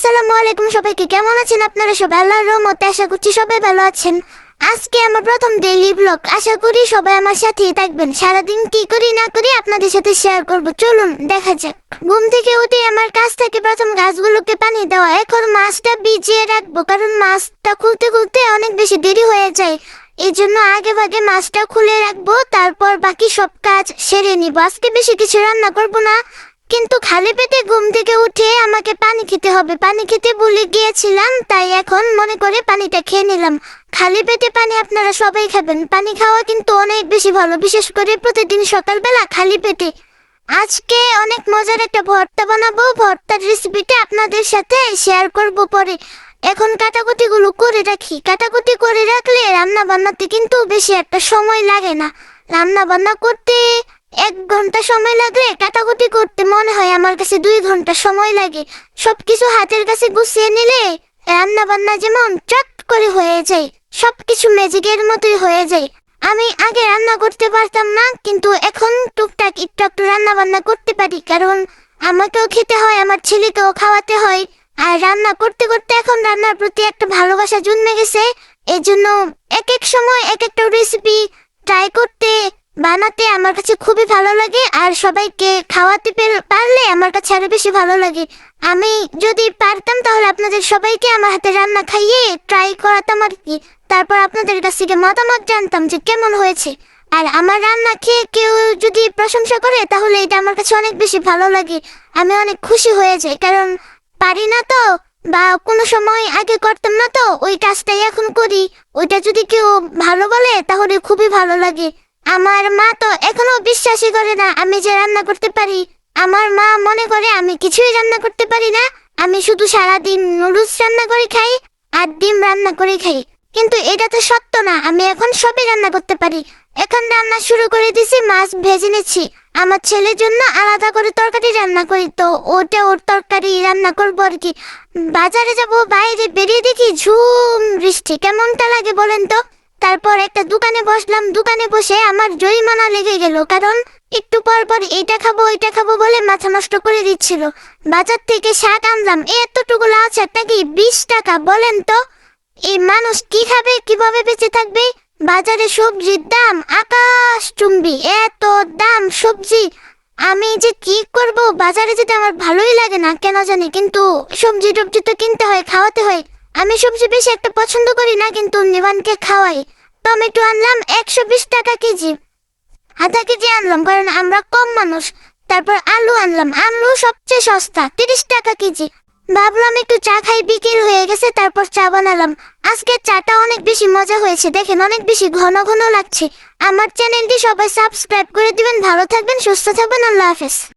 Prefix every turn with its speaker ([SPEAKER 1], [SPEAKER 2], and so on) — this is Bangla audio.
[SPEAKER 1] আসসালামু আলাইকুম সবাইকে। কেমন আছেন আপনারা সবাই? আল্লাহর রহমতে আশা করছি সবাই ভালো আছেন। আজকে আমার প্রথম ডেইলি ব্লগ। আশা করি সবাই আমার সাথেই থাকবেন। সারাদিন কি করি না করি আপনাদের সাথে শেয়ার করব। চলুন দেখা যাক। ঘুম থেকে উঠে আমার কাজ থেকে প্রথম গাছগুলোকে পানি দেওয়া। এখন মাছটা ভিজিয়ে রাখবো, কারণ মাছটা খুলতে খুলতে অনেক বেশি দেরি হয়ে যায়। এই জন্য আগে ভাগে মাছটা খুলে রাখবো, তারপর বাকি সব কাজ সেরে নিব। আজকে বেশি কিছু রান্না করব না, কিন্তু খালি পেটে ঘুম থেকে উঠে আমাকে পানি খেতে হবে। পানি খেতে ভুলে গিয়েছিলাম, তাই এখন মনে করে পানিটা খেয়ে নিলাম। খালি পেটে পানি আপনারা সবাই খাবেন। পানি খাওয়া কিন্তু অনেক বেশি ভালো, বিশেষ করে প্রতিদিন সকালবেলা খালি পেটে। আজকে অনেক মজার একটা ভর্তা বানাবো। ভর্তার রেসিপিটা আপনাদের সাথে শেয়ার করব পরে। এখন কাটাকুটিগুলো করে রাখি। কাটাকুটি করে রাখলে রান্না বান্নাতে কিন্তু বেশি একটা সময় লাগে না। রান্না বান্না করতে 1 ঘন্টা সময় লাগলে কাটাকুটি করতে মনে হয় আমার কাছে 2 ঘন্টা সময় লাগে। সবকিছু হাতের কাছে গুছিয়ে নিলে রান্না বান্না যেমন চট করে হয়ে যায়, সবকিছু ম্যাজিকের মতোই হয়ে যায়। আমি আগে রান্না করতে পারতাম না, কিন্তু এখন টুকটাক একটু একটু রান্না বান্না করতে পারি, কারণ আমাকেও খেতে হয়, আমার ছেলেকেও খাওয়াতে হয়। আর রান্না করতে করতে এখন রান্নার প্রতি একটা ভালোবাসা জন্মে গেছে। এই জন্য এক এক সময় এক একটা রেসিপি ট্রাই করতে বানাতে আমার কাছে খুবই ভালো লাগে, আর সবাইকে খাওয়াতে পারলে আমার কাছে আরো বেশি ভালো লাগে। আমি যদি পারতাম তাহলে আপনাদের সবাইকে আমার হাতে রান্না খাইয়ে ট্রাই করাতাম আর কি। তারপর আপনাদের কাছ থেকে মতামত জানতাম যে কেমন হয়েছে। আর আমার রান্না খেয়ে কেউ যদি প্রশংসা করে তাহলে এটা আমার কাছে অনেক বেশি ভালো লাগে। আমি অনেক খুশি হয়ে যাই, কারণ পারি না তো, বা কোনো সময় আগে করতাম না, তো ওই কাজটাই এখন করি। ওইটা যদি কেউ ভালো বলে তাহলে খুবই ভালো লাগে। আমার মা তো এখনো বিশ্বাসই করে না আমি যে রান্না করতে পারি। আমার মা মনে করে আমি কিছুই রান্না করতে পারি না, আমি শুধু সারাদিন নুডলস রান্না করে খাই আর ডিম রান্না করে খাই। কিন্তু এটা তো সত্য না, আমি এখন সবই রান্না করতে পারি। এখন রান্না শুরু করে দিছি, মাছ ভেজে নিচ্ছি। আমার ছেলের জন্য আলাদা করে তরকারি রান্না করি, তো ওটা ওর তরকারি রান্না করবো আর কি। বাজারে যাব, বাইরে বেরিয়ে দেখি ঝুম বৃষ্টি। কেমনটা লাগে বলেন তো? তারপর একটা দোকানে বসলাম। দোকানে বসে আমার জরিমানা লেগে গেল, কারণ একটু পর পর এটা খাবো ওইটা খাবো বলে মাথা নষ্ট করে দিচ্ছিল। বাজার থেকে শাক আনলাম, এতটুকু লাল শাকটা কি 20 টাকা, বলেন তো এই মানুষ কি খাবে, কিভাবে বেঁচে থাকবে? বাজারে সবজির দাম আকাশ চুম্বি, এত দাম সবজি। আমি যে কি করব, বাজারে যেতে আমার ভালোই লাগে না কেন জানি, কিন্তু সবজি টবজি তো কিনতে হয়, খাওয়াতে হয়। আমি সবজি বেশি একটা পছন্দ করি না, কিন্তু নিবানকে খাওয়াই। টমেটো আনলাম 120 টাকা কেজি, আধা কেজি আনলাম কারণ আমরা কম মানুষ। তারপর আলু আনলাম, আলু সবচেয়ে সস্তা 30 টাকা কেজি। ভাবলাম একটু চা খাই, বিকেল হয়ে গেছে, তারপর চা বানালাম। আজকে চাটা অনেক বেশি মজা হয়েছে, দেখেন অনেক বেশি ঘন ঘন লাগছে। আমার চ্যানেলটি সবাই সাবস্ক্রাইব করে দিবেন। ভালো থাকবেন, সুস্থ থাকবেন, আল্লাহ হাফেজ।